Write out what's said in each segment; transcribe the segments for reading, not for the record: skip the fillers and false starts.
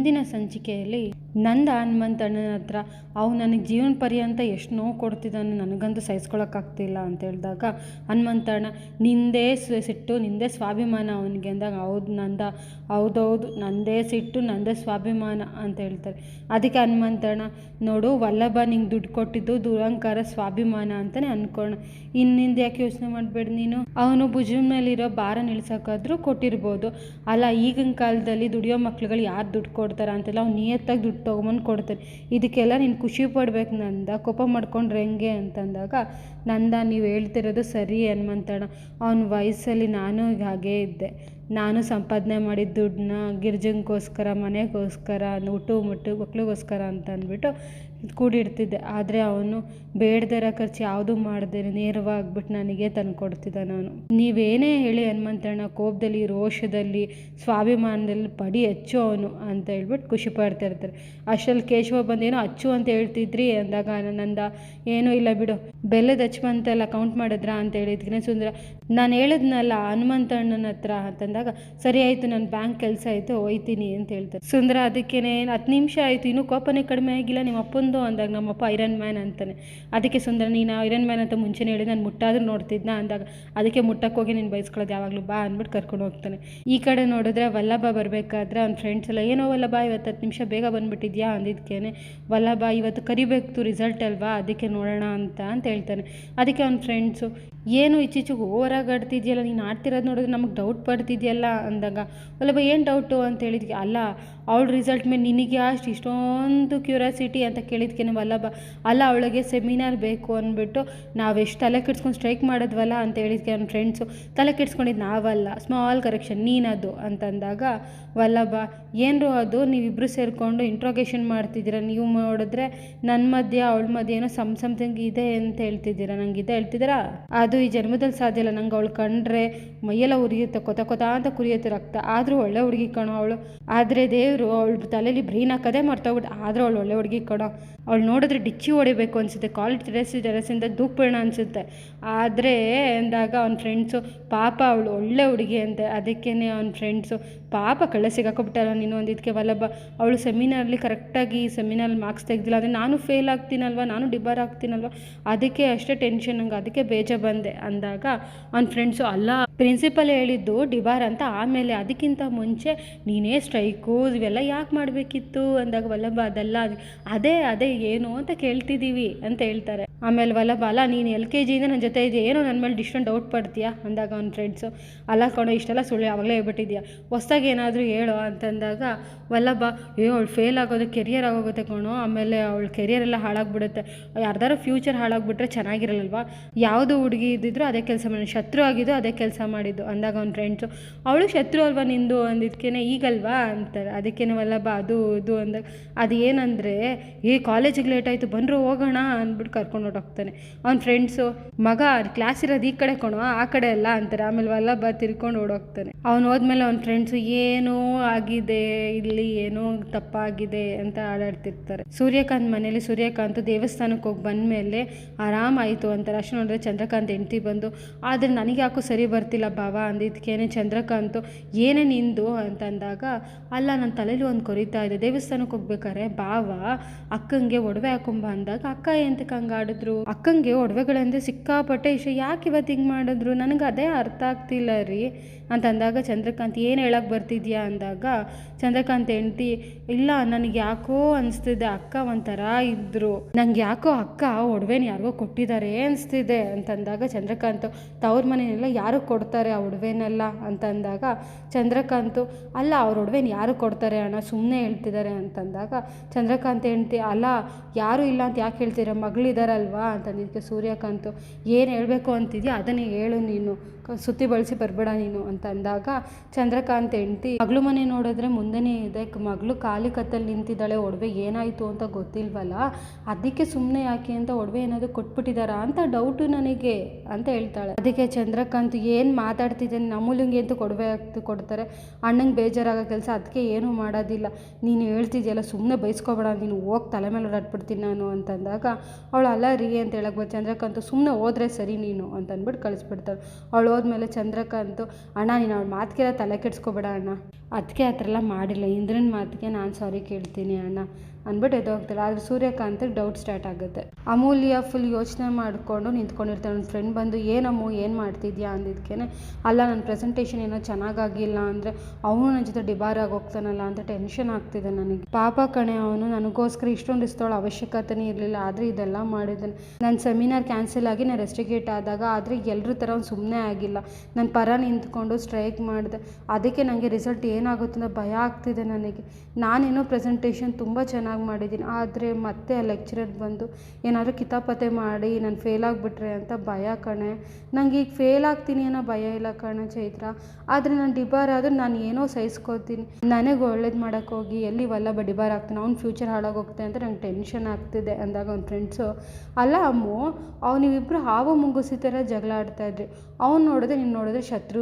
ಹಿಂದಿನ ಸಂಚಿಕೆಯಲ್ಲಿ ನಂದ ಹನುಮಂತಣ್ಣನ ಹತ್ರ ಅವು ನನಗೆ ಜೀವನ ಪರ್ಯಂತ ಎಷ್ಟು ನೋವು ಕೊಡ್ತಿದ್ದಾನೆ, ನನಗಂತೂ ಸಹಿಸ್ಕೊಳಕ್ಕಾಗ್ತಿಲ್ಲ ಅಂತ ಹೇಳಿದಾಗ ಹನುಮಂತಣ್ಣ ನಿಂದೇ ಸಿಟ್ಟು, ನಿಂದೇ ಸ್ವಾಭಿಮಾನ ಅವನಿಗೆ ಅಂದಾಗ ಹೌದೌದು ನಂದೇ ಸಿಟ್ಟು, ನಂದೇ ಸ್ವಾಭಿಮಾನ ಅಂತ ಹೇಳ್ತಾರೆ. ಅದಕ್ಕೆ ಹನುಮಂತಣ್ಣ ನೋಡು ವಲ್ಲಭ ನಿಂಗೆ ದುಡ್ಡು ಕೊಟ್ಟಿದ್ದು ದುರಹಂಕಾರ ಸ್ವಾಭಿಮಾನ ಅಂತಲೇ ಅಂದ್ಕೋಣ, ಇನ್ನಿಂದ ಯಾಕೆ ಯೋಚನೆ ಮಾಡಬೇಡ ನೀನು, ಅವನು ಭುಜದ ಮೇಲಿರೋ ಭಾರ ನಿಲ್ಸೋಕ್ಕಾದ್ರೂ ಕೊಟ್ಟಿರ್ಬೋದು ಅಲ್ಲ. ಈಗಿನ ಕಾಲದಲ್ಲಿ ದುಡಿಯೋ ಮಕ್ಳುಗಳು ಯಾರು ದುಡ್ಡು ಕೊಡ್ತಾರೆ ಅಂತೆಲ್ಲ ಅವ್ನು ನಿಯತ್ತಾಗಿ ದುಡ್ಡು ತೊಗೊಂಬಂದು ಕೊಡ್ತಾರೆ. ಇದಕ್ಕೆಲ್ಲ ನೀನು ಖುಷಿ ಪಡ್ಬೇಕು ನಂದ, ಕೋಪ ಮಾಡ್ಕೊಂಡ್ರೆ ಹೆಂಗೆ ಅಂತಂದಾಗ ನಂದ ನೀವು ಹೇಳ್ತಿರೋದು ಸರಿ ಹನುಮಂತಣ್ಣ, ಅವನ ವಯಸ್ಸಲ್ಲಿ ನಾನು ಹಾಗೇ ಇದ್ದೆ. ನಾನು ಸಂಪಾದನೆ ಮಾಡಿದ ದುಡ್ಡನ್ನ ಗಿರ್ಜಂಗೋಸ್ಕರ, ಮನೆಗೋಸ್ಕರ, ಮುಟ್ಟು ಮಕ್ಳಿಗೋಸ್ಕರ ಅಂತ ಅಂದ್ಬಿಟ್ಟು ಕೂಡಿಡ್ತಿದ್ದೆ. ಆದರೆ ಅವನು ಬೇಡದಿರೋ ಖರ್ಚು ಯಾವುದೂ ಮಾಡದೆ ನೇರವಾಗ್ಬಿಟ್ಟು ನನಗೆ ತಂದು ಕೊಡ್ತಿದ್ದಾನೆ ಅವನು. ನೀವೇನೇ ಹೇಳಿ ಹನುಮಂತಣ್ಣ ಕೋಪದಲ್ಲಿ, ರೋಷದಲ್ಲಿ, ಸ್ವಾಭಿಮಾನದಲ್ಲಿ ಪಡಿ ಹೆಚ್ಚು ಅವನು ಅಂತ ಹೇಳ್ಬಿಟ್ಟು ಖುಷಿ ಪಡ್ತಾ ಇರ್ತಾರೆ. ಅಷ್ಟರಲ್ಲಿ ಕೇಶವ ಬಂದೇನೋ ಅಚ್ಚು ಅಂತ ಹೇಳ್ತಿದ್ರಿ ಅಂದಾಗ ನಂದ ಏನೂ ಇಲ್ಲ ಬಿಡು, ಬೆಲ್ಲದ ಹಚ್ಚು ಬಂತೆಲ್ಲ ಕೌಂಟ್ ಮಾಡಿದ್ರಾ ಅಂತ ಹೇಳಿದ್ಕಿನ ಸುಂದರ ನಾನು ಹೇಳಿದ್ನಲ್ಲ ಹನುಮಂತಣ್ಣನ ಹತ್ರ ಅಂತಂದಾಗ ಸರಿ ಆಯಿತು, ನನ್ನ ಬ್ಯಾಂಕ್ ಕೆಲಸ ಆಯಿತು ಹೋಯ್ತೀನಿ ಅಂತ ಹೇಳ್ತಾರೆ. ಸುಂದರ ಅದಕ್ಕೇನೆ 10 ನಿಮಿಷ ಆಯಿತು ಇನ್ನೂ ಕೋಪನೇ ಕಡಿಮೆ ಆಗಿಲ್ಲ ನಿಮ್ಮ ಅಪ್ಪಂದು ಅಂದಾಗ ನಮ್ಮಪ್ಪ ಐರನ್ ಮ್ಯಾನ್ ಅಂತಾನೆ. ಅದಕ್ಕೆ ಸುಂದರ ನೀನು ಐರನ್ ಮ್ಯಾನ್ ಅಂತ ಮುಂಚೆನೇ ಹೇಳಿ ನಾನು ಮುಟ್ಟಾದ್ರೂ ನೋಡ್ತಿದ್ನ ಅಂದಾಗ ಅದಕ್ಕೆ ಮುಟ್ಟಕ್ಕೆ ಹೋಗಿ ನೀನು ಬಯಸ್ಕೊಳ್ಳೋದು ಯಾವಾಗಲೂ ಬಾ ಅಂದ್ಬಿಟ್ಟು ಕರ್ಕೊಂಡು ಹೋಗ್ತಾನೆ. ಈ ಕಡೆ ನೋಡಿದ್ರೆ ವಲ್ಲಭ ಬರಬೇಕಾದ್ರೆ ಅವ್ನ ಫ್ರೆಂಡ್ಸ್ ಎಲ್ಲ ಏನೋ ವಲ್ಲಭ ಇವತ್ತು 10 ನಿಮಿಷ ಬೇಗ ಬಂದುಬಿಟ್ಟಿದ್ಯಾ ಅಂದಿದ್ದಕ್ಕೇನೆ ವಲ್ಲಭ ಇವತ್ತು ಕರಿಬೇಕು ರಿಸಲ್ಟ್ ಅಲ್ವಾ ಅದಕ್ಕೆ ನೋಡೋಣ ಅಂತ ಹೇಳ್ತಾನೆ. ಅದಕ್ಕೆ ಅವ್ನ ಫ್ರೆಂಡ್ಸು ಏನು ಇಚ್ಚಿಚಿಗೆ ಓವರಾಗಿ ಆಡ್ತಿದ್ಯಲ್ಲ, ನೀನು ಆಡ್ತಿರೋದು ನೋಡಿದ್ರೆ ನಮಗೆ ಡೌಟ್ ಪಡ್ತಿದ್ಯಲ್ಲ ಅಂದಾಗ ವಲ್ಲಭ ಏನು ಡೌಟು ಅಂತ ಹೇಳಿದ್ಕೆ ಅಲ್ಲ ಅವಳ ರಿಸಲ್ಟ್ ಮೇಲೆ ನಿನಗೆ ಇಷ್ಟೊಂದು ಕ್ಯೂರಿಯಾಸಿಟಿ ಅಂತ ಕೇಳಿದ್ಕೇನೆ ವಲ್ಲಭ ಅಲ್ಲ ಅವಳಿಗೆ ಸೆಮಿನಾರ್ ಬೇಕು ಅಂದ್ಬಿಟ್ಟು ನಾವೆಷ್ಟು ತಲೆ ಕೆಡ್ಸ್ಕೊಂಡು ಸ್ಟ್ರೈಕ್ ಮಾಡಿದ್ವಲ್ಲ ಅಂತ ಹೇಳಿದ್ಕೆ ನನ್ನ ಫ್ರೆಂಡ್ಸು ತಲೆ ಕೆಡ್ಸ್ಕೊಂಡಿದ್ದು ನಾವಲ್ಲ, ಸ್ಮಾಲ್ ಕರೆಕ್ಷನ್ ನೀನದು ಅಂತಂದಾಗ ವಲ್ಲಭ ಏನರು ಅದು ನೀವಿಬ್ಬರು ಸೇರಿಕೊಂಡು ಇಂಟ್ರೋಗೇಷನ್ ಮಾಡ್ತಿದ್ದೀರ, ನೀವು ನೋಡಿದ್ರೆ ನನ್ನ ಮಧ್ಯೆ ಅವಳ ಮಧ್ಯೆ ಏನೋ ಸಮಥಿಂಗ್ ಇದೆ ಅಂತ ಹೇಳ್ತಿದ್ದೀರಾ, ನಂಗೆ ಇದೆ ಹೇಳ್ತಿದ್ದೀರಾ, ಅದು ಈ ಜನ್ಮದಲ್ಲಿ ಸಾಧ್ಯ ಇಲ್ಲ, ನಂಗೆ ಅವಳು ಕಂಡ್ರೆ ಮೈಯೆಲ್ಲ ಉರಿಯುತ್ತೆ, ಕೊತ ಅಂತ ಕುರಿಯುತ್ತೆ ರಕ್ತ, ಆದರೂ ಒಳ್ಳೆ ಹುಡುಗಿ ಕಣೋ ಅವಳು, ಆದರೆ ದೇವರು ಅವಳು ತಲೆಯಲ್ಲಿ ಬ್ರೈನ್ ಹಾಕೋದೇ ಮರ್ತೋಗ್ಬಿಟ್ಟು, ಆದರೂ ಅವಳು ಒಳ್ಳೆ ಹುಡುಗಿ ಕಣೋ, ಅವಳು ನೋಡಿದ್ರೆ ಡಿಚ್ಚಿ ಹೊಡಿಬೇಕು ಅನಿಸುತ್ತೆ, ಕಾಲೇಜ್ ಟೆರೆಸಿಂದ ದೂಕ್ಬೇಡ ಅನಿಸುತ್ತೆ, ಆದರೆ ಅಂದಾಗ ಅವ್ನ ಫ್ರೆಂಡ್ಸು ಪಾಪ ಅವಳು ಒಳ್ಳೆ ಹುಡುಗಿ ಅಂತೆ. ಅದಕ್ಕೇ ಅವ್ನ ಫ್ರೆಂಡ್ಸು ಪಾಪ ಕಳ್ಳ ಸಿಗಾಕೊಬಿಟ್ಟಾರ ನೀನು ಅಂದಿದ್ದಕ್ಕೆ ವಲ್ಲಭ ಅವಳು ಸೆಮಿನಾರಲ್ಲಿ ಕರೆಕ್ಟಾಗಿ ಸೆಮಿನಾರಲ್ಲಿ ಮಾರ್ಕ್ಸ್ ತೆಗೆದಿಲ್ಲ, ಆದರೆ ನಾನು ಫೇಲ್ ಆಗ್ತೀನಲ್ವ, ನಾನು ಡಿಬಾರ್ ಆಗ್ತೀನಲ್ವ, ಅದಕ್ಕೆ ಅಷ್ಟೇ ಟೆನ್ಷನ್ ನಂಗೆ, ಅದಕ್ಕೆ ಬೇಜ ಬಂದೆ ಅಂದಾಗ ಅವ್ನ ಫ್ರೆಂಡ್ಸು ಅಲ್ಲ ಪ್ರಿನ್ಸಿಪಲ್ ಹೇಳಿದ್ದು ಡಿಬಾರ್ ಅಂತ, ಆಮೇಲೆ ಅದಕ್ಕಿಂತ ಮುಂಚೆ ನೀನೇ ಸ್ಟ್ರೈಕು ಇವೆಲ್ಲ ಯಾಕೆ ಮಾಡಬೇಕಿತ್ತು ಅಂದಾಗ ವಲ್ಲಭ ಅದೆಲ್ಲ ಅದೇ ಏನು ಅಂತ ಕೇಳ್ತಿದ್ದೀವಿ ಅಂತ ಹೇಳ್ತಾರೆ. ಆಮೇಲೆ ವಲ್ಲಭ ಅಲ್ಲ ನೀನು LKG ನನ್ನ ಜೊತೆ ಇದೆಯಾ, ಏನೋ ನನ್ನ ಮೇಲೆ ಡಿಸ್ಟೊಂದು ಡೌಟ್ ಪಡ್ತೀಯಾ ಅಂದಾಗ ಅವ್ನ ಫ್ರೆಂಡ್ಸು ಅಲ್ಲ ಕಣೋ ಇಷ್ಟೆಲ್ಲ ಸುಳ್ಳು ಆವಾಗಲೇ ಹೇಳ್ಬಿಟ್ಟಿದ್ಯಾ, ಹೊಸ್ದಾಗಿ ಏನಾದರೂ ಹೇಳೋ ಅಂತಂದಾಗ ವಲ್ಲಭ ಅವಳು ಫೇಲ್ ಆಗೋದು ಕೆರಿಯರ್ ಆಗೋಗುತ್ತೆ ಕಣೋ, ಆಮೇಲೆ ಅವಳು ಕೆರಿಯರೆಲ್ಲ ಹಾಳಾಗ್ಬಿಡುತ್ತೆ, ಯಾರ್ದಾರು ಫ್ಯೂಚರ್ ಹಾಳಾಗ್ಬಿಟ್ರೆ ಚೆನ್ನಾಗಿರಲ್ವಾ, ಯಾವುದು ಹುಡುಗಿ ಇದ್ದಿದ್ರು ಅದೇ ಕೆಲಸ ಮಾಡಿ, ಶತ್ರು ಆಗಿದ್ದು ಅದೇ ಕೆಲಸ ಮಾಡಿದ್ದು ಅಂದಾಗ ಅವ್ನ ಫ್ರೆಂಡ್ಸು ಅವಳು ಶತ್ರು ಅಲ್ವಾ ನಿಂದು ಅಂದಿದ್ದಕ್ಕೇನೆ ಈಗಲ್ವಾ ಅಂತಾರೆ. ಅದಕ್ಕೇನೆ ವಲ್ಲಭ ಅದು ಇದು ಅಂದಾಗ ಅದು ಏನಂದರೆ ಕಾಲೇಜಿಗೆ ಲೇಟ್ ಆಯಿತು ಬಂದರು ಹೋಗೋಣ ಅಂದ್ಬಿಟ್ಟು ಕರ್ಕೊಂಡು ಹೊರಟೋಗ್ತಾನೆ. ಅವ್ನ ಫ್ರೆಂಡ್ಸು ಮಗ ಕ್ಲಾಸ್ ಇರೋದು ಈ ಕಡೆ ಕಣೋ ಆ ಕಡೆ ಎಲ್ಲ ಅಂತಾರೆ. ಆಮೇಲೆ ವಲ್ಲಭ ತಿರ್ಕೊಂಡು ಓಡೋಗ್ತಾನೆ. ಅವ್ನು ಹೋದ್ಮೇಲೆ ಅವ್ನ ಫ್ರೆಂಡ್ಸು ಏನೋ ಆಗಿದೆ ಇಲ್ಲಿ, ಏನೋ ತಪ್ಪಾಗಿದೆ ಅಂತ ಆಡಾಡ್ತಿರ್ತಾರೆ. ಸೂರ್ಯಕಾಂತ್ ಮನೇಲಿ ಸೂರ್ಯಕಾಂತ್ ದೇವಸ್ಥಾನಕ್ಕೆ ಹೋಗಿ ಬಂದಮೇಲೆ ಆರಾಮಾಯಿತು ಅಂತಾರೆ. ಅಷ್ಟು ನೋಡಿದ್ರೆ ಚಂದ್ರಕಾಂತ್ ಹೆಂಡ್ತಿ ಬಂದು ಆದರೆ ನನಗೆ ಯಾಕೋ ಸರಿ ಬರ್ತಿಲ್ಲ ಬಾವ ಅಂದಿದ್ದಕ್ಕೇನೆ ಚಂದ್ರಕಾಂತು ಏನೇ ನಿಂದು ಅಂತಂದಾಗ ಅಲ್ಲ ನನ್ನ ತಲೆಯಲ್ಲಿ ಒಂದು ಕೊರಿತಾ ಇದೆ, ದೇವಸ್ಥಾನಕ್ಕೆ ಹೋಗ್ಬೇಕಾರೆ ಬಾವ ಅಕ್ಕಂಗೆ ಒಡವೆ ಹಾಕೊಂಬ ಅಂದಾಗ ಅಕ್ಕ ಎಂತಕ್ಕೆ ಹಂಗೆ ಆಡಿದ್ರು, ಅಕ್ಕಂಗೆ ಒಡವೆಗಳಂದ್ರೆ ಸಿಕ್ಕಾಪಟ್ಟೆ ಇಷ್ಟ, ಯಾಕೆ ಇವತ್ತು ಹಿಂಗೆ ಮಾಡಿದ್ರು ನನಗೆ ಅದೇ ಅರ್ಥ ಆಗ್ತಿಲ್ಲ ರೀ ಅಂತಂದಾಗ ಚಂದ್ರಕಾಂತ್ ಏನು ಹೇಳಕ್ಕೆ ಬರ್ತಿದ್ಯಾ ಅಂದಾಗ ಚಂದ್ರಕಾಂತ್ ಹೆಂಡ್ತಿ ಇಲ್ಲ ನನಗೆ ಯಾಕೋ ಅನಿಸ್ತಿದೆ ಅಕ್ಕ ಒಂಥರ ಇದ್ದರು, ನಂಗೆ ಯಾಕೋ ಅಕ್ಕ ಒಡವೆನ ಯಾರಿಗೋ ಕೊಟ್ಟಿದ್ದಾರೆ ಅನಿಸ್ತಿದೆ ಅಂತಂದಾಗ ಚಂದ್ರಕಾಂತ್ ತವ್ರ ಮನೆಯೆಲ್ಲ ಯಾರು ಕೊಡ್ತಾರೆ ಆ ಒಡವೆನೆಲ್ಲ ಅಂತಂದಾಗ ಚಂದ್ರಕಾಂತು ಅಲ್ಲ ಅವ್ರ ಒಡವೆನ ಯಾರು ಕೊಡ್ತಾರೆ ಅಣ್ಣ ಸುಮ್ಮನೆ ಹೇಳ್ತಿದ್ದಾರೆ ಅಂತಂದಾಗ ಚಂದ್ರಕಾಂತ್ ಹೆಂಡ್ತಿ ಅಲ್ಲ ಯಾರೂ ಇಲ್ಲ ಅಂತ ಯಾಕೆ ಹೇಳ್ತೀರ ಮಗಳಿದಾರಲ್ವಾ ಅಂತಂದಿದ್ದಕ್ಕೆ ಸೂರ್ಯಕಾಂತು ಏನು ಹೇಳಬೇಕು ಅಂತಿದ್ಯಾ ಅದನ್ನೇ ಹೇಳು ನೀನು, ಸುತ್ತಿ ಬಳಸಿ ಬರಬೇಡ ನೀನು ಅಂತ ಅಂದಾಗ ಚಂದ್ರಕಾಂತ್ ಹೆಂಡ್ತಿ ಮಗಳು ಮನೆ ನೋಡಿದ್ರೆ ಮುಂದೆನೇ ಇದೆ, ಮಗಳು ಖಾಲಿ ಕತ್ತಲ್ಲಿ ನಿಂತಿದ್ದಾಳೆ, ಒಡವೆ ಏನಾಯಿತು ಅಂತ ಗೊತ್ತಿಲ್ವಲ್ಲ ಅದಕ್ಕೆ ಸುಮ್ಮನೆ ಯಾಕೆ ಅಂತ ಒಡವೆ ಏನಾದರೂ ಕೊಟ್ಬಿಟ್ಟಿದ್ದಾರಾ ಅಂತ ಡೌಟು ನನಗೆ ಅಂತ ಹೇಳ್ತಾಳೆ. ಅದಕ್ಕೆ ಚಂದ್ರಕಾಂತ್ ಏನು ಮಾತಾಡ್ತಿದ್ದೇನೆ ನಮ್ಮೂಲಿಂಗೆ ಅಂತ ಕೊಡ್ತಾರೆ, ಅಣ್ಣಂಗೆ ಬೇಜಾರಾಗೋ ಕೆಲಸ ಅದಕ್ಕೆ ಏನೂ ಮಾಡೋದಿಲ್ಲ, ನೀನು ಹೇಳ್ತಿದ್ಯಲ್ಲ ಸುಮ್ಮನೆ ಬೈಸ್ಕೊಬೇಡ ನೀನು ಹೋಗಿ ತಲೆ ಮೇಲೆ ಹೊರಟ್ಬಿಡ್ತೀನಿ ನಾನು ಅಂತಂದಾಗ ಅವಳು ಅಲ್ಲ ರೀ ಅಂತ ಹೇಳಕ್ಕೆ ಚಂದ್ರಕಾಂತ್ ಸುಮ್ಮನೆ ಹೋದ್ರೆ ಸರಿ ನೀನು ಅಂತಂದ್ಬಿಟ್ಟು ಕಳಿಸ್ಬಿಡ್ತಾಳೆ. ಅವಳು ಅಲ್ಲೋದ್ಮೇಲೆ ಚಂದ್ರಕಾಂತು, ಅಣ್ಣ ನೀನು ಅವ್ಳ ಮಾತಿಗೆಲ್ಲ ತಲೆ ಕೆಡಿಸ್ಕೊಬೇಡ ಅಣ್ಣ, ಅದಕ್ಕೆ ಆ ಥರ ಎಲ್ಲ ಮಾಡಿಲ್ಲ, ಇಂದ್ರನ ಮಾತಿಗೆ ನಾನು ಸಾರಿ ಕೇಳ್ತೀನಿ ಅಣ್ಣ ಅಂದ್ಬಿಟ್ಟು ಎದ್ದೋಗ್ತಾಳೆ. ಆದರೆ ಸೂರ್ಯಕಾಂತಿಗೆ ಡೌಟ್ ಸ್ಟಾರ್ಟ್ ಆಗುತ್ತೆ. ಅಮೂಲ್ಯ ಫುಲ್ ಯೋಚನೆ ಮಾಡಿಕೊಂಡು ನಿಂತ್ಕೊಂಡಿರ್ತಾಳೆ. ನನ್ನ ಫ್ರೆಂಡ್ ಬಂದು ಏನಮ್ಮು ಏನು ಮಾಡ್ತಿದ್ಯಾ ಅಂದಿದ್ದಕ್ಕೆ, ಅಲ್ಲ ನನ್ನ ಪ್ರೆಸೆಂಟೇಷನ್ ಏನೋ ಚೆನ್ನಾಗಾಗಿಲ್ಲ ಅಂದರೆ ಅವನು ನನ್ನ ಜೊತೆ ಡಿಬಾರ್ ಆಗಿ ಹೋಗ್ತಾನಲ್ಲ ಅಂತ ಟೆನ್ಷನ್ ಆಗ್ತಿದೆ ನನಗೆ. ಪಾಪ ಕಣೆ, ಅವನು ನನಗೋಸ್ಕರ ಇಷ್ಟೊಂದು ಇಷ್ಟೊಳು ಅವಶ್ಯಕತೆನೇ ಇರಲಿಲ್ಲ, ಆದರೆ ಇದೆಲ್ಲ ಮಾಡಿದ್ದಾನೆ. ನನ್ನ ಸೆಮಿನಾರ್ ಕ್ಯಾನ್ಸಲ್ ಆಗಿ ನಾನು ರೆಸ್ಟಿಗೇಟ್ ಆದಾಗ, ಆದರೆ ಎಲ್ಲರ ಥರ ಅವ್ನು ಸುಮ್ಮನೆ ಆಗಿಲ್ಲ, ನನ್ನ ಪರ ನಿಂತ್ಕೊಂಡು ಸ್ಟ್ರೈಕ್ ಮಾಡಿದೆ. ಅದಕ್ಕೆ ನನಗೆ ರಿಸಲ್ಟ್ ಏನಾಗುತ್ತೆ ಅಂತ ಭಯ ಆಗ್ತಿದೆ ನನಗೆ. ನಾನೇನೋ ಪ್ರೆಸೆಂಟೇಷನ್ ತುಂಬ ಚೆನ್ನಾಗಿ ಮಾಡಿದ್ದೀನಿ, ಆದರೆ ಮತ್ತೆ ಆ ಲೆಕ್ಚರರ್ ಬಂದು ಏನಾದರೂ ಕಿತಾಪತೆ ಮಾಡಿ ನಾನು ಫೇಲ್ ಆಗಿಬಿಟ್ರೆ ಅಂತ ಭಯ ಕಣೆ. ನಂಗೆ ಈಗ ಫೇಲ್ ಆಗ್ತೀನಿ ಅನ್ನೋ ಭಯ ಇಲ್ಲ ಕಣೆ ಚೈತ್ರ, ಆದರೆ ನಾನು ಡಿಬಾರ್ ಆದರೂ ನಾನು ಏನೋ ಸಹಿಸ್ಕೋತೀನಿ. ನನಗೆ ಒಳ್ಳೇದು ಮಾಡೋಕ್ಕೋಗಿ ಎಲ್ಲಿ ವಲ್ಲಭ ಡಿಬಾರ್ ಆಗ್ತಾನೆ, ಅವ್ನ ಫ್ಯೂಚರ್ ಹಾಳಾಗೋಗುತ್ತೆ ಅಂತ ನಂಗೆ ಟೆನ್ಷನ್ ಆಗ್ತಿದೆ ಅಂದಾಗ ಅವ್ನ ಫ್ರೆಂಡ್ಸು, ಅಲ್ಲ ಅಮ್ಮು ನೀವಿಬ್ಬರು ಹಾವು ಮುಂಗುಸಿ ಥರ ಜಗಳ ಆಡ್ತಾಯಿದ್ರಿ, ಅವ್ನು ನೋಡಿದ್ರೆ ನೀನು ನೋಡಿದ್ರೆ ಶತ್ರು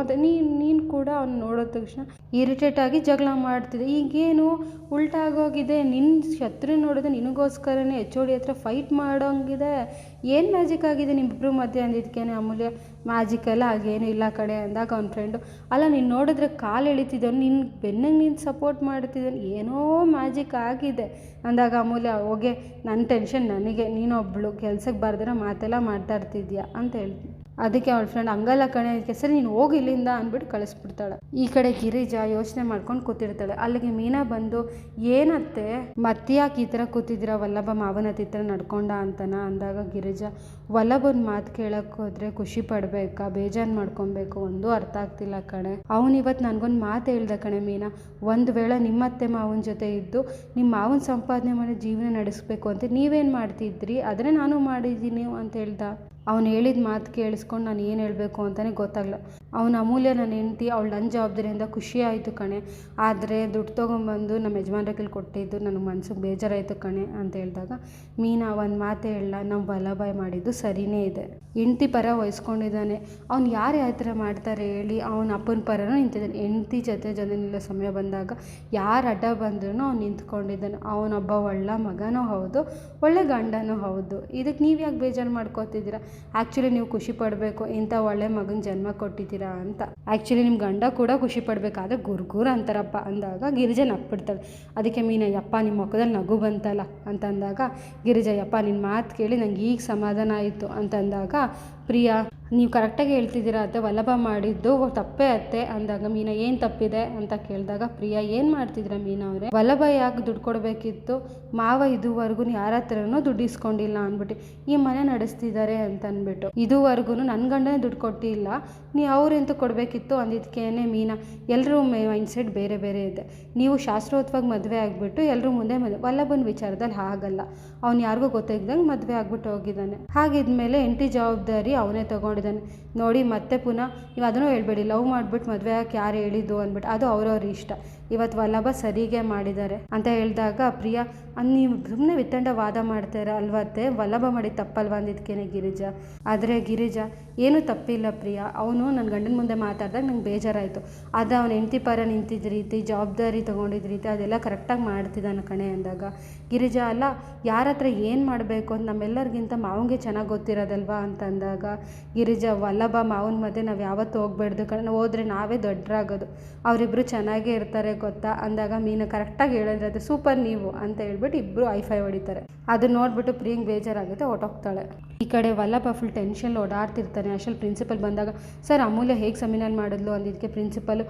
ಅಂತ ನೀನು ಕೂಡ ಅವ್ನು ನೋಡಿದ ತಕ್ಷಣ ಇರಿಟೇಟ್ ಆಗಿ ಜಗಳ ಮಾಡ್ತಿದ್ದೆ. ಈಗೇನು ಉಲ್ಟಾ ಆಗೋಗಿದೆ, ನಿನ್ನ ಶತ್ರು ನೋಡಿದ್ರೆ ನಿನಗೋಸ್ಕರನೇ HOD ಹತ್ರ ಫೈಟ್ ಮಾಡೋಂಗಿದೆ, ಏನು ಮ್ಯಾಜಿಕ್ ಆಗಿದೆ ನಿಮ್ಮಿಬ್ಬರು ಮಧ್ಯೆ ಅಂದಿದ್ದಕ್ಕೇನೆ ಅಮೂಲ್ಯ, ಮ್ಯಾಜಿಕೆಲ್ಲ ಹಾಗೇನು ಇಲ್ಲ ಕಡೆ ಅಂದಾಗ ಅವ್ನ ಫ್ರೆಂಡು, ಅಲ್ಲ ನೀನು ನೋಡಿದ್ರೆ ಕಾಲು ಎಳಿತಿದ್ದವನು ನಿನ್ನ ಬೆನ್ನಿಗೆ ನೀನು ಸಪೋರ್ಟ್ ಮಾಡ್ತಿದ್ದಾನೆ, ಏನೋ ಮ್ಯಾಜಿಕ್ ಆಗಿದೆ ಅಂದಾಗ ಅಮೂಲ್ಯ, ಹೋಗೆ ನನ್ನ ಟೆನ್ಷನ್ ನನಗೆ, ನೀನೊಬ್ಬಳು ಕೆಲ್ಸಕ್ಕೆ ಬರ್ದಿರೋ ಮಾತೆಲ್ಲ ಮಾತಾಡ್ತಿದ್ಯಾ ಅಂತ ಹೇಳ್ತೀನಿ. ಅದಕ್ಕೆ ಅವಳ ಫ್ರೆಂಡ್, ಹಂಗಲ್ಲ ಕಣೆ, ಅದಕ್ಕೆ ಸರಿ ನೀನು ಹೋಗಿ ಇಲ್ಲಿಂದ ಅಂದ್ಬಿಟ್ಟು ಕಳಿಸ್ಬಿಡ್ತಾಳೆ. ಈ ಕಡೆ ಗಿರಿಜಾ ಯೋಚನೆ ಮಾಡ್ಕೊಂಡು ಕೂತಿರ್ತಾಳೆ. ಅಲ್ಲಿಗೆ ಮೀನಾ ಬಂದು, ಏನತ್ತೆ ಮತ್ತೆ ಯಾಕೆ ಈ ಥರ ಕೂತಿದ್ದೀರಾ, ವಲ್ಲಭ ಮಾವನ ಈ ಥರ ನಡ್ಕೊಂಡ ಅಂತನ ಅಂದಾಗ ಗಿರಿಜಾ, ವಲ್ಲಭನ ಮಾತು ಕೇಳಕ್ಕೆ ಹೋದರೆ ಖುಷಿ ಪಡಬೇಕಾ ಬೇಜಾರು ಮಾಡ್ಕೊಬೇಕು, ಒಂದೂ ಅರ್ಥ ಆಗ್ತಿಲ್ಲ ಕಣೆ. ಅವನು ಇವತ್ತು ನನಗೊಂದು ಮಾತು ಹೇಳ್ದೆ ಕಣೆ ಮೀನಾ, ಒಂದು ವೇಳೆ ನಿಮ್ಮತ್ತೆ ಮಾವನ ಜೊತೆ ಇದ್ದು ನಿಮ್ಮ ಮಾವನ ಸಂಪಾದನೆ ಮಾಡಿ ಜೀವನ ನಡೆಸಬೇಕು ಅಂತ ನೀವೇನು ಮಾಡ್ತಿದ್ರಿ, ಆದರೆ ನಾನು ಮಾಡಿದ್ದೀನಿ ಅಂತ ಹೇಳ್ದ. ಅವ್ನು ಹೇಳಿದ ಮಾತು ಕೇಳಿಸ್ಕೊಂಡು ನಾನು ಏನು ಹೇಳಬೇಕು ಅಂತಲೇ ಗೊತ್ತಾಗಲ್ಲ. ಅವನ ಅಮೂಲ್ಯ ನನ್ನ ಹೆಂಡತಿ, ಅವಳು ನನ್ನ ಜವಾಬ್ದಾರಿಯಿಂದ ಖುಷಿ ಆಯಿತು ಕಣೆ, ಆದರೆ ದುಡ್ಡು ತೊಗೊಂಬಂದು ನಮ್ಮ ಯಜಮಾನ್ರ ಕೈಲಿ ಕೊಟ್ಟಿದ್ದು ನನಗೆ ಮನ್ಸಿಗೆ ಬೇಜಾರಾಯಿತು ಕಣೆ ಅಂತ ಹೇಳಿದಾಗ, ಮೀನಾ ಒಂದು ಮಾತೇ ಹೇಳ, ನಮ್ಮ ವಲ್ಲಭ ಮಾಡಿದ್ದು ಸರಿಯೇ ಇದೆ, ಹೆಂಡತಿ ಪರ ವಹಿಸ್ಕೊಂಡಿದ್ದಾನೆ, ಅವ್ನು ಯಾರು ಯಾವ ಥರ ಮಾಡ್ತಾರೆ ಹೇಳಿ, ಅವನ ಅಪ್ಪನ ಪರನೂ ನಿಂತಿದ್ದಾನೆ, ಹೆಂಡತಿ ಜೊತೆ ನಿಲ್ಲ ಸಮಯ ಬಂದಾಗ ಯಾರು ಅಡ್ಡ ಬಂದ್ರೂ ಅವ್ನು ನಿಂತ್ಕೊಂಡಿದ್ದಾನೆ, ಅವನೊಬ್ಬ ಒಳ್ಳೆ ಮಗನೂ ಹೌದು, ಒಳ್ಳೆ ಗಂಡನೂ ಹೌದು, ಇದಕ್ಕೆ ನೀವು ಯಾಕೆ ಬೇಜಾರು ಮಾಡ್ಕೋತಿದ್ದೀರಾ, ಆ್ಯಕ್ಚುಲಿ ನೀವು ಖುಷಿ ಪಡಬೇಕು, ಇಂಥ ಒಳ್ಳೆ ಮಗನ ಜನ್ಮ ಕೊಟ್ಟಿದ್ದೀರಾ ಅಂತ, ಆ್ಯಕ್ಚುಲಿ ನಿಮ್ಮ ಗಂಡ ಕೂಡ ಖುಷಿ ಪಡಬೇಕಾದ್ರೆ ಗುರ್ಗುರ್ ಅಂತಾರಪ್ಪ ಅಂದಾಗ ಗಿರಿಜಾ ನಕ್ಬಿಡ್ತಾಳೆ. ಅದಕ್ಕೆ ಮೀನಾ, ಯಪ್ಪ ನಿಮ್ಮ ಮುಖದಲ್ಲಿ ನಗು ಬಂತಲ್ಲ ಅಂತಂದಾಗ ಗಿರಿಜಾ, ಯಪ್ಪ ನಿನ್ನ ಮಾತು ಕೇಳಿ ನಂಗೆ ಈಗ ಸಮಾಧಾನ ಆಯಿತು ಅಂತಂದಾಗ ಪ್ರಿಯಾ, ನೀವು ಕರೆಕ್ಟಾಗಿ ಹೇಳ್ತಿದ್ದೀರಾ ಅತ್ತೆ, ವಲ್ಲಭ ಮಾಡಿದ್ದು ತಪ್ಪೇ ಅತ್ತೆ ಅಂದಾಗ ಮೀನಾ, ಏನು ತಪ್ಪಿದೆ ಅಂತ ಕೇಳಿದಾಗ ಪ್ರಿಯಾ, ಏನು ಮಾಡ್ತಿದ್ದೀರಾ ಮೀನಾ ಅವರೇ, ವಲ್ಲಭ ಯಾಕೆ ದುಡ್ಡು ಕೊಡಬೇಕಿತ್ತು, ಮಾವ ಇದುವರೆಗೂ ಯಾರ ಹತ್ರನೂ ದುಡ್ಡು ಇಸ್ಕೊಂಡಿಲ್ಲ ಅಂದ್ಬಿಟ್ಟು ಈ ಮನೆ ನಡೆಸ್ತಿದ್ದಾರೆ ಅಂತ ಅಂದ್ಬಿಟ್ಟು, ಇದುವರೆಗೂ ನನ್ನ ಗಂಡನೇ ದುಡ್ಡು ಕೊಟ್ಟಿಲ್ಲ, ನೀವು ಅವ್ರೆಂತೂ ಕೊಡಬೇಕಿತ್ತು ಅಂದಿದ್ದಕ್ಕೇನೆ ಮೀನಾ, ಎಲ್ಲರೂ ಮೈಂಡ್ಸೆಟ್ ಬೇರೆ ಬೇರೆ ಇದೆ, ನೀವು ಶಾಸ್ತ್ರೋತ್ವಾಗಿ ಮದುವೆ ಆಗಿಬಿಟ್ಟು ಎಲ್ಲರೂ ಮುಂದೆ ವಲ್ಲಭನ ವಿಚಾರದಲ್ಲಿ ಹಾಗಲ್ಲ, ಅವ್ನು ಯಾರಿಗೂ ಗೊತ್ತಾಗ್ದಂಗೆ ಮದುವೆ ಆಗ್ಬಿಟ್ಟು ಹೋಗಿದ್ದಾನೆ, ಹಾಗಿದ್ಮೇಲೆ ಹೆಂಡತಿ ಜವಾಬ್ದಾರಿ ಅವನೇ ತಗೊಂಡಿದ್ದಾನೆ ನೋಡಿ, ಮತ್ತೆ ಪುನಃ ನೀವು ಅದನ್ನೂ ಹೇಳ್ಬೇಡಿ, ಲವ್ ಮಾಡಿಬಿಟ್ಟು ಮದುವೆ ಯಾಕೆ ಯಾರು ಹೇಳಿದ್ದು ಅಂದ್ಬಿಟ್ಟು, ಅದು ಅವ್ರವ್ರ ಇಷ್ಟ, ಇವತ್ತು ವಲ್ಲಭ ಸರಿಗೆ ಮಾಡಿದ್ದಾರೆ ಅಂತ ಹೇಳಿದಾಗ ಪ್ರಿಯಾ, ನೀವು ಸುಮ್ಮನೆ ವಿತ್ತಂಡ ವಾದ ಮಾಡ್ತಾರೆ ಅಲ್ವತ್ತೆ, ವಲ್ಲಭ ಮಾಡಿ ತಪ್ಪಲ್ವ ಅಂದಿದ್ದಕ್ಕೇನೆ ಗಿರಿಜಾ, ಆದರೆ ಗಿರಿಜಾ ಏನೂ ತಪ್ಪಿಲ್ಲ ಪ್ರಿಯಾ, ಅವನು ನನ್ನ ಗಂಡನ ಮುಂದೆ ಮಾತಾಡಿದಾಗ ನಂಗೆ ಬೇಜಾರಾಯಿತು, ಅದು ಅವನ ಹೆಂಡತಿ ಪರ ನಿಂತಿದ್ದ ರೀತಿ, ಜವಾಬ್ದಾರಿ ತೊಗೊಂಡಿದ್ದ ರೀತಿ ಅದೆಲ್ಲ ಕರೆಕ್ಟಾಗಿ ಮಾಡ್ತಿದ್ದಾನೆ ಕಣೆ ಅಂದಾಗ ಗಿರಿಜಾ, ಅಲ್ಲ ಯಾರ ಹತ್ರ ಏನು ಮಾಡಬೇಕು ಅಂತ ನಮ್ಮೆಲ್ಲರಿಗಿಂತ ಮಾವನಿಗೆ ಚೆನ್ನಾಗಿ ಗೊತ್ತಿರೋದಲ್ವಾ ಅಂತ ಅಂದಾಗ ಗಿರಿಜಾ, ವಲ್ಲಭ ಮಾವನ ಮಧ್ಯೆ ನಾವು ಯಾವತ್ತೂ ಹೋಗ್ಬೇಡ್ದು ಕಣೆ, ಹೋದರೆ ನಾವೇ ದೊಡ್ಡರಾಗೋದು, ಅವರಿಬ್ಬರು ಚೆನ್ನಾಗೇ ಇರ್ತಾರೆ ಗೊತ್ತಾ ಅಂದಾಗ ಮೀನು, ಕರೆಕ್ಟಾಗಿ ಹೇಳಿದ್ರೆ ಅದು ಸೂಪರ್ ನೀವು ಅಂತ ಹೇಳ್ಬಿಟ್ಟು ಇಬ್ಬರು ಐಫೈ ಹೊಡಿತಾರೆ. ಅದನ್ನ ನೋಡ್ಬಿಟ್ಟು ಪ್ರಿಯಂಗೆ ಬೇಜಾರಾಗುತ್ತೆ, ಹೊಟ್ಟೋಗ್ತಾಳೆ. ಈ ಕಡೆ ವಲ್ಲಭ ಫುಲ್ ಟೆನ್ಷನ್ ಓಡಾಡ್ತಿರ್ತಾನೆ. ಅಷ್ಟರಲ್ಲಿ ಪ್ರಿನ್ಸಿಪಲ್ ಬಂದಾಗ, ಸರ್ ಅಮೂಲ್ಯ ಹೇಗೆ ಸೆಮಿನಾರ್ ಮಾಡಿದ್ಲು ಅಂದಿದ್ದಕ್ಕೆ ಪ್ರಿನ್ಸಿಪಲ್,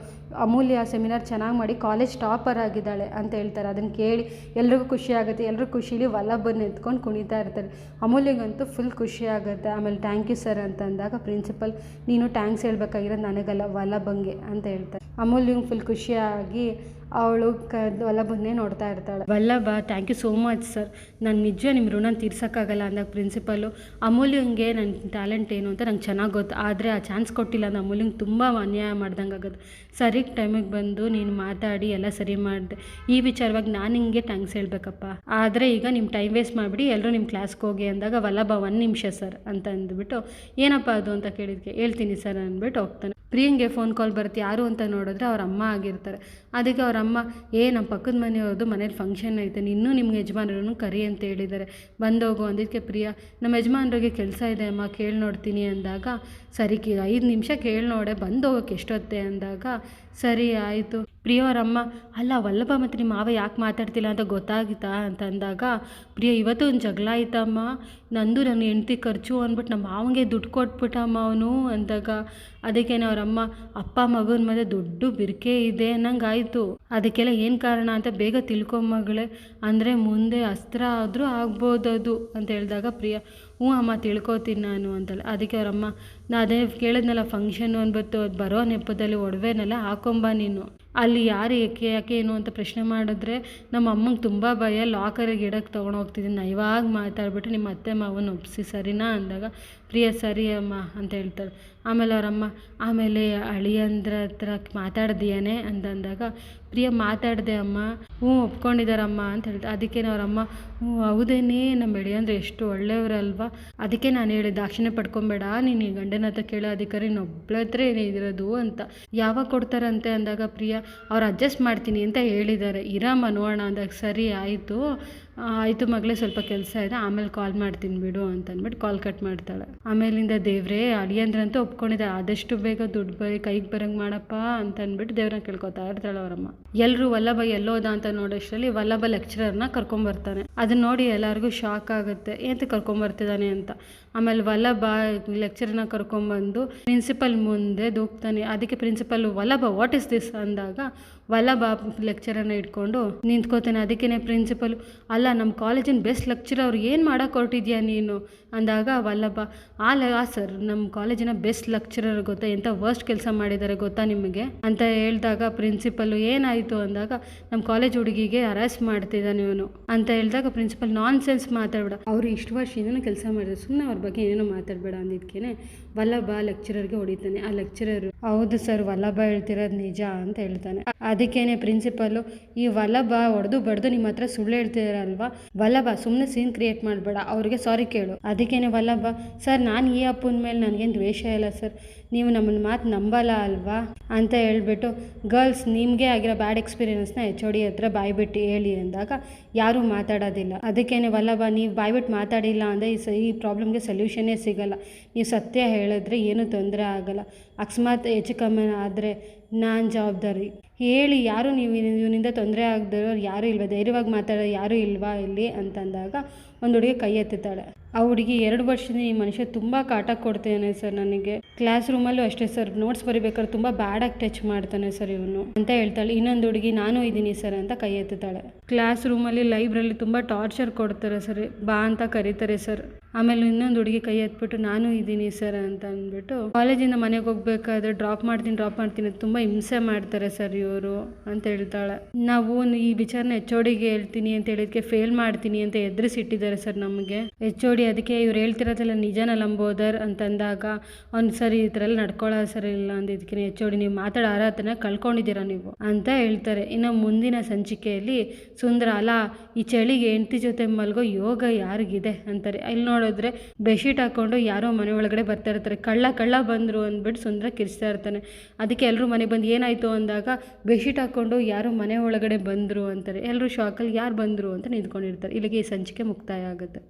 ಅಮೂಲ್ಯ ಸೆಮಿನಾರ್ ಚೆನ್ನಾಗಿ ಮಾಡಿ ಕಾಲೇಜ್ ಟಾಪರ್ ಆಗಿದ್ದಾಳೆ ಅಂತ ಹೇಳ್ತಾರೆ. ಅದನ್ನು ಕೇಳಿ ಎಲ್ರಿಗೂ ಖುಷಿ ಆಗುತ್ತೆ, ಎಲ್ಲರೂ ಖುಷಿಲಿ ವಲ್ಲಭನ ಎತ್ಕೊಂಡು ಕುಣಿತಾ ಇರ್ತಾರೆ. ಅಮೂಲ್ಯಗಂತೂ ಫುಲ್ ಖುಷಿ ಆಗುತ್ತೆ. ಆಮೇಲೆ ಥ್ಯಾಂಕ್ ಯು ಸರ್ ಅಂತ ಅಂದಾಗ ಪ್ರಿನ್ಸಿಪಲ್, ನೀನು ಥ್ಯಾಂಕ್ಸ್ ಹೇಳ್ಬೇಕಾಗಿರೋದು ನನಗಲ್ಲ ವಲ್ಲಭಂಗೆ ಅಂತ ಹೇಳ್ತಾರೆ. ಅಮೂಲ್ಯಂಗೆ ಫುಲ್ ಖುಷಿಯಾಗಿ ಅವಳು ವಲ್ಲಭನ್ನೇ ನೋಡ್ತಾ ಇರ್ತಾಳೆ. Vallabha, thank you so much sir, ನಾನು ನಿಜ ನಿಮ್ಮ ಋಣ ತೀರ್ಸೋಕ್ಕಾಗಲ್ಲ ಅಂದಾಗ ಪ್ರಿನ್ಸಿಪಲ್ಲು, ಅಮೂಲ್ಯಂಗೆ ನನ್ನ ಟ್ಯಾಲೆಂಟ್ ಏನು ಅಂತ ನಂಗೆ ಚೆನ್ನಾಗಿ ಗೊತ್ತು, ಆದರೆ ಆ ಚಾನ್ಸ್ ಕೊಟ್ಟಿಲ್ಲ ಅಂದ್ರೆ ಅಮೂಲ್ಯಂಗೆ ತುಂಬ ಅನ್ಯಾಯ ಮಾಡ್ದಂಗೆ ಆಗೋದು. ಸರಿಗೆ ಟೈಮಿಗೆ ಬಂದು ನೀನು ಮಾತಾಡಿ ಎಲ್ಲ ಸರಿ ಮಾಡಿದೆ, ಈ ವಿಚಾರವಾಗಿ ನಾನು ನಿಮಗೆ ಥ್ಯಾಂಕ್ಸ್ ಹೇಳ್ಬೇಕಪ್ಪ, ಆದರೆ ಈಗ ನಿಮ್ಮ ಟೈಮ್ ವೇಸ್ಟ್ ಮಾಡಿಬಿಡಿ, ಎಲ್ಲರೂ ನಿಮ್ಮ ಕ್ಲಾಸ್ಗೆ ಹೋಗಿ ಅಂದಾಗ ವಲ್ಲಭ, 1 ನಿಮಿಷ ಸರ್ ಅಂತ ಅಂದ್ಬಿಟ್ಟು, ಏನಪ್ಪ ಅದು ಅಂತ ಕೇಳಿದ್ಕೆ ಹೇಳ್ತೀನಿ ಸರ್ ಅಂದ್ಬಿಟ್ಟು ಹೋಗ್ತಾನೆ. ಪ್ರಿಯಂಗೆ ಫೋನ್ ಕಾಲ್ ಬರುತ್ತೆ, ಯಾರು ಅಂತ ನೋಡಿದ್ರೆ ಅವ್ರ ಅಮ್ಮ ಆಗಿರ್ತಾರೆ. ಅದಕ್ಕೆ ಅವ್ರ ಅವರಮ್ಮ ನಮ್ಮ ಪಕ್ಕದ ಮನೆಯವ್ರದ್ದು ಮನೇಲಿ ಫಂಕ್ಷನ್ ಐತೆ, ಇನ್ನೂ ನಿಮ್ಗೆ ಯಜಮಾನರನ್ನು ಕರಿ ಅಂತ ಹೇಳಿದ್ದಾರೆ, ಬಂದೋಗು ಅಂದಿದ್ದಕ್ಕೆ ಪ್ರಿಯಾ ನಮ್ಮ ಯಜಮಾನ್ರಿಗೆ ಕೆಲಸ ಇದೆ ಅಮ್ಮ ಕೇಳಿ ನೋಡ್ತೀನಿ ಅಂದಾಗ, ಸರಿ 5 ನಿಮಿಷ ಕೇಳಿ ನೋಡೆ ಬಂದೋಗೋಕೆ ಎಷ್ಟೊತ್ತೆ ಅಂದಾಗ, ಸರಿ ಆಯಿತು. ಪ್ರಿಯವರಮ್ಮ ಅಲ್ಲ ವಲ್ಲಭ ಮತ್ತು ನಿಮ್ಮ ಮಾವ ಯಾಕೆ ಮಾತಾಡ್ತಿಲ್ಲ ಅಂತ ಗೊತ್ತಾಗಿತ್ತಾ ಅಂತ ಅಂದಾಗ, ಪ್ರಿಯ ಇವತ್ತು ಒಂದು ಜಗಳ ಆಯ್ತಮ್ಮ, ನಂದು ನನ್ನ ಹೆಂಡ್ತಿ ಖರ್ಚು ಅಂದ್ಬಿಟ್ಟು ನಮ್ಮ ಮಾವಂಗೆ ದುಡ್ಡು ಕೊಟ್ಬಿಟ್ಟಮ್ಮ ಅವನು ಅಂದಾಗ, ಅದಕ್ಕೇನೆ ಅವರಮ್ಮ ಅಪ್ಪ ಮಗನ ಮಧ್ಯೆ ದೊಡ್ಡ ಬಿರ್ಕೆ ಇದೆ ಅನ್ನಂಗಾಯಿತು, ಅದಕ್ಕೆಲ್ಲ ಏನು ಕಾರಣ ಅಂತ ಬೇಗ ತಿಳ್ಕೊಂಬಗಳೇ, ಅಂದರೆ ಮುಂದೆ ಅಸ್ತ್ರ ಆದರೂ ಆಗ್ಬೋದದು ಅಂತ ಹೇಳಿದಾಗ ಪ್ರಿಯ ಹ್ಞೂ ಅಮ್ಮ ತಿಳ್ಕೊತೀನಿ ನಾನು ಅಂತಲ್ಲ. ಅದಕ್ಕೆ ಅವರಮ್ಮ ಅದೇ ಕೇಳಿದ್ನಲ್ಲ ಫಂಕ್ಷನ್ನು ಅಂದ್ಬಿಟ್ಟು ಅದು ಬರೋ ನೆಪದಲ್ಲಿ ಒಡವೆನೆಲ್ಲ ಹಾಕೊಂಬ ನೀನು, ಅಲ್ಲಿ ಯಾರು ಯಾಕೆ ಏನು ಅಂತ ಪ್ರಶ್ನೆ ಮಾಡಿದ್ರೆ ನಮ್ಮ ಅಮ್ಮಂಗೆ ತುಂಬ ಭಯ, ಲಾಕರಿಗೆ ಇಡಕ್ಕೆ ತೊಗೊಂಡು ಹೋಗ್ತಿದ್ದೀನಿ, ನಾ ಇವಾಗ ಮಾತಾಡ್ಬಿಟ್ಟು ನಿಮ್ಮ ಅತ್ತೆ ಮಾವನ ಒಪ್ಪಿಸಿ ಸರಿನಾ ಅಂದಾಗ, ಪ್ರಿಯ ಸರಿ ಅಮ್ಮ ಅಂತ ಹೇಳ್ತಾಳೆ. ಆಮೇಲೆ ಅವರಮ್ಮ ಆಮೇಲೆ ಅಳಿಯಂದ್ರ ಹತ್ರ ಮಾತಾಡ್ದೀಯಾನೆ ಅಂತಂದಾಗ, ಪ್ರಿಯ ಮಾತಾಡಿದೆ ಅಮ್ಮ, ಹ್ಞೂ ಒಪ್ಕೊಂಡಿದ್ದಾರಮ್ಮ ಅಂತ ಹೇಳ್ತಾರೆ. ಅದಕ್ಕೇನೆ ಅವರಮ್ಮ ಹ್ಞೂ ಹೌದೇನೇ ನಮ್ಮ ಅಳಿಯಂದ್ರೆ ಎಷ್ಟು ಒಳ್ಳೆಯವರಲ್ವಾ, ಅದಕ್ಕೆ ನಾನು ಹೇಳಿದೆ ದಾಕ್ಷಿಣ್ಯ ಪಡ್ಕೊಬೇಡ, ನೀನು ಈ ಗಂಡನ ಹತ್ರ ಕೇಳೋ ಅಧಿಕಾರ ಇನ್ನೊಬ್ಬಳ ಹತ್ರ ಇರೋದು ಅಂತ. ಯಾವಾಗ ಕೊಡ್ತಾರಂತೆ ಅಂದಾಗ, ಪ್ರಿಯ ಅವ್ರು ಅಡ್ಜಸ್ಟ್ ಮಾಡ್ತೀನಿ ಅಂತ ಹೇಳಿದ್ದಾರೆ, ಇರಮ್ಮ ನೋಡೋಣ ಅಂದಾಗ, ಸರಿ ಆಯಿತು ಆಯಿತು ಮಗಳೇ ಸ್ವಲ್ಪ ಕೆಲಸ ಇದೆ ಆಮೇಲೆ ಕಾಲ್ ಮಾಡ್ತೀನಿ ಬಿಡು ಅಂತ ಅಂದ್ಬಿಟ್ಟು ಕಾಲ್ ಕಟ್ ಮಾಡ್ತಾಳೆ. ಆಮೇಲಿಂದ ದೇವ್ರೇ ಅಳಿಯಂದ್ರಂತೂ ಒಪ್ಕೊಂಡಿದ್ದೆ, ಆದಷ್ಟು ಬೇಗ ದುಡ್ಡು ಕೈಗೆ ಬರಂಗೆ ಮಾಡಪ್ಪ ಅಂತ ಅಂದ್ಬಿಟ್ಟು ದೇವ್ರನ್ನ ಕೇಳ್ಕೊತಾ ಇರ್ತಾಳೆ ಅವರಮ್ಮ. ಎಲ್ಲರೂ ವಲ್ಲಭ ಎಲ್ಲೋದ ಅಂತ ನೋಡೋಷ್ಟರಲ್ಲಿ ವಲ್ಲಭ ಲೆಕ್ಚರರ್ನ ಕರ್ಕೊಂಬರ್ತಾನೆ. ಅದನ್ನ ನೋಡಿ ಎಲ್ಲರಿಗೂ ಶಾಕ್ ಆಗುತ್ತೆ, ಏನಂತ ಕರ್ಕೊಂಬರ್ತಿದ್ದಾನೆ ಅಂತ. ಆಮೇಲೆ ವಲ್ಲಭ ಲೆಕ್ಚರರ್ನ ಕರ್ಕೊಂಬಂದು ಪ್ರಿನ್ಸಿಪಲ್ ಮುಂದೆ ದೂಕ್ತಾನೆ. ಅದಕ್ಕೆ principal Vallabha what is this ಅಂದಾಗ, ವಲ್ಲಭ ಲೆಕ್ಚರರ್ನ ಇಟ್ಕೊಂಡು ನಿಂತ್ಕೋತಾನೆ. ಅದಕ್ಕೇ ಪ್ರಿನ್ಸಿಪಲ್ ಅಲ್ಲ ನಮ್ಮ ಕಾಲೇಜಿನ ಬೆಸ್ಟ್ ಲೆಕ್ಚರ್ ಅವ್ರು ಏನು ಮಾಡೋಕೆ ಹೊರಟಿದ್ಯಾ ನೀನು ಅಂದಾಗ, ವಲ್ಲಭ ಸರ್ ನಮ್ಮ ಕಾಲೇಜಿನ ಬೆಸ್ಟ್ ಲೆಕ್ಚರರ್ ಗೊತ್ತಾ, ಎಂಥ ವರ್ಸ್ಟ್ ಕೆಲಸ ಮಾಡಿದ್ದಾರೆ ಗೊತ್ತಾ ನಿಮಗೆ ಅಂತ ಹೇಳಿದಾಗ, ಪ್ರಿನ್ಸಿಪಲ್ಲು ಏನಾಯಿತು ಅಂದಾಗ, ನಮ್ಮ ಕಾಲೇಜ್ ಹುಡುಗಿಗೆ ಅರೆಸ್ಟ್ ಮಾಡ್ತಿದ್ದಾನೆ ಇವನು ಅಂತ ಹೇಳಿದಾಗ, ಪ್ರಿನ್ಸಿಪಲ್ ನಾನ್ ಸೆನ್ಸ್ ಮಾತಾಡಬೇಡ, ಅವರು ಇಷ್ಟು ವರ್ಷದಿಂದನೂ ಕೆಲಸ ಮಾಡಿದ್ರು, ಸುಮ್ಮನೆ ಅವ್ರ ಬಗ್ಗೆ ಏನೇನೋ ಮಾತಾಡಬೇಡ ಅಂದಿದ್ದಕ್ಕೇನೆ ವಲ್ಲಭ ಲೆಕ್ಚರರ್ಗೆ ಹೊಡಿತಾನೆ. ಆ ಲೆಕ್ಚರರು ಹೌದು ಸರ್ ವಲ್ಲಭ ಹೇಳ್ತಿರೋದು ನಿಜ ಅಂತ ಹೇಳ್ತಾನೆ. ಅದಕ್ಕೇನೆ ಪ್ರಿನ್ಸಿಪಲ್ಲು ಈ ವಲ್ಲಭ ಹೊಡೆದು ಬಡ್ದು ನಿಮ್ಮ ಹತ್ರ ಸುಳ್ಳು ಹೇಳ್ತಿದಾರಲ್ವಾ, ವಲ್ಲಭ ಸುಮ್ಮನೆ ಸೀನ್ ಕ್ರಿಯೇಟ್ ಮಾಡಬೇಡ, ಅವ್ರಿಗೆ ಸಾರಿ ಕೇಳು. ಅದಕ್ಕೇನೆ ವಲ್ಲಭ ಸರ್ ನಾನು ಈ ಅಪ್ಪನ ಮೇಲೆ ನನಗೇನು ದ್ವೇಷ ಇಲ್ಲ ಸರ್, ನೀವು ನಮ್ಮನ್ನ ಮಾತು ನಂಬಲ್ಲ ಅಲ್ವಾ ಅಂತ ಹೇಳ್ಬಿಟ್ಟು, ಗರ್ಲ್ಸ್ ನಿಮಗೆ ಆಗಿರೋ ಬ್ಯಾಡ್ ಎಕ್ಸ್ಪೀರಿಯನ್ಸ್ನ HOD ಹತ್ರ ಬಾಯ್ಬಿಟ್ಟು ಹೇಳಿ ಅಂದಾಗ ಯಾರೂ ಮಾತಾಡೋದಿಲ್ಲ. ಅದಕ್ಕೇನೆ ವಲ್ಲಭ ನೀವು ಬಾಯ್ಬಿಟ್ಟು ಮಾತಾಡಿಲ್ಲ ಅಂದರೆ ಈ ಪ್ರಾಬ್ಲಮ್ಗೆ ಸೊಲ್ಯೂಷನ್ನೇ ಸಿಗಲ್ಲ, ನೀವು ಸತ್ಯ ಹೇಳಿದ್ರೆ ಏನೂ ತೊಂದರೆ ಆಗಲ್ಲ, ಅಕಸ್ಮಾತ್ ಹೆಚ್ಚು ಕಮ್ಮಿ ಆದರೆ ನಾನು ಜವಾಬ್ದಾರಿ, ಹೇಳಿ ಯಾರು ನೀವು ಇವನಿಂದ ತೊಂದರೆ ಆಗದಿರೋ ಯಾರೂ ಇಲ್ವಾ, ಧೈರ್ಯವಾಗಿ ಮಾತಾಡೋ ಯಾರೂ ಇಲ್ವಾ ಇಲ್ಲಿ ಅಂತಂದಾಗ ಒಂದು ಹುಡುಗಿ ಕೈ ಎತ್ತುತ್ತಾಳೆ. ಆ ಹುಡುಗಿ 2 ವರ್ಷದಿಂದ ಈ ಮನುಷ್ಯ ತುಂಬ ಕಾಟ ಕೊಡ್ತಾನೆ ಸರ್ ನನಗೆ, ಕ್ಲಾಸ್ ರೂಮಲ್ಲೂ ಅಷ್ಟೇ ಸರ್, ನೋಟ್ಸ್ ಬರಿಬೇಕಾದ್ರೆ ತುಂಬ ಬ್ಯಾಡಾಗಿ ಟಚ್ ಮಾಡ್ತಾನೆ ಸರ್ ಇವನು ಅಂತ ಹೇಳ್ತಾಳೆ. ಇನ್ನೊಂದು ಹುಡುಗಿ ನಾನು ಇದ್ದೀನಿ ಸರ್ ಅಂತ ಕೈ ಎತ್ತುತ್ತಾಳೆ. ಕ್ಲಾಸ್ ರೂಮಲ್ಲಿ ಲೈಬ್ರರಿ ತುಂಬ ಟಾರ್ಚರ್ ಕೊಡ್ತಾರೆ ಸರ್, ಬಾ ಅಂತ ಕರೀತಾರೆ ಸರ್. ಆಮೇಲೆ ಇನ್ನೊಂದು ಹುಡುಗಿ ಕೈ ಎತ್ಬಿಟ್ಟು ನಾನು ಇದ್ದೀನಿ ಸರ್ ಅಂತ ಅಂದ್ಬಿಟ್ಟು, ಕಾಲೇಜಿಂದ ಮನೆಗೆ ಹೋಗ್ಬೇಕಾದ್ರೆ ಡ್ರಾಪ್ ಮಾಡ್ತೀನಿ ತುಂಬ ಹಿಂಸೆ ಮಾಡ್ತಾರೆ ಸರ್ ಇವರು ಅಂತ ಹೇಳ್ತಾಳೆ. ನಾವು ಈ ವಿಚಾರನ HOD ಹೇಳ್ತೀನಿ ಅಂತ ಹೇಳಿದಕ್ಕೆ ಫೇಲ್ ಮಾಡ್ತೀನಿ ಅಂತ ಎದುರಿಸಿಟ್ಟಿದ್ದಾರೆ ಸರ್ ನಮಗೆ HOD. ಅದಕ್ಕೆ ಇವ್ರು ಹೇಳ್ತಿರೋದೆಲ್ಲ ನಿಜನ ಲಂಬೋದರ್ ಅಂತಂದಾಗ ಅವ್ನು ಸರಿ ಈ ಥರ ಎಲ್ಲ ನಡ್ಕೊಳ್ಳೋ ಸರಿ ಇಲ್ಲ ಅಂದಿದ್ದಕ್ಕೆ HOD ನೀವು ಮಾತಾಡೋ ಅರ್ಹತೆನ ಕಳ್ಕೊಂಡಿದ್ದೀರಾ ನೀವು ಅಂತ ಹೇಳ್ತಾರೆ. ಇನ್ನು ಮುಂದಿನ ಸಂಚಿಕೆಯಲ್ಲಿ ಸುಂದರ ಅಲ್ಲ ಈ ಚಳಿಗೆ ಹೆಂಡತಿ ಜೊತೆ ಮಲ್ಗೋ ಯೋಗ ಯಾರಿಗಿದೆ ಅಂತಾರೆ. ಇಲ್ಲಿ ನೋಡಿದ್ರೆ ಬೆಡ್ಶೀಟ್ ಹಾಕ್ಕೊಂಡು ಯಾರೋ ಮನೆ ಒಳಗಡೆ ಬರ್ತಾ ಇರ್ತಾರೆ, ಕಳ್ಳ ಬಂದರು ಅಂದ್ಬಿಟ್ಟು ಸುಂದರ ಕಿರಿಸ್ತಾ ಇರ್ತಾನೆ. ಅದಕ್ಕೆ ಎಲ್ಲರೂ ಮನೆಗೆ ಬಂದು ಏನಾಯಿತು ಅಂದಾಗ ಬೆಡ್ಶೀಟ್ ಹಾಕ್ಕೊಂಡು ಯಾರೋ ಮನೆ ಒಳಗಡೆ ಬಂದರು ಅಂತಾರೆ. ಎಲ್ಲರೂ ಶಾಕಲ್ಲಿ ಯಾರು ಬಂದರು ಅಂತ ನಿಂತ್ಕೊಂಡಿರ್ತಾರೆ. ಇಲ್ಲಿಗೆ ಈ ಸಂಚಿಕೆ ಮುಕ್ತಾಯ ಆಗುತ್ತೆ.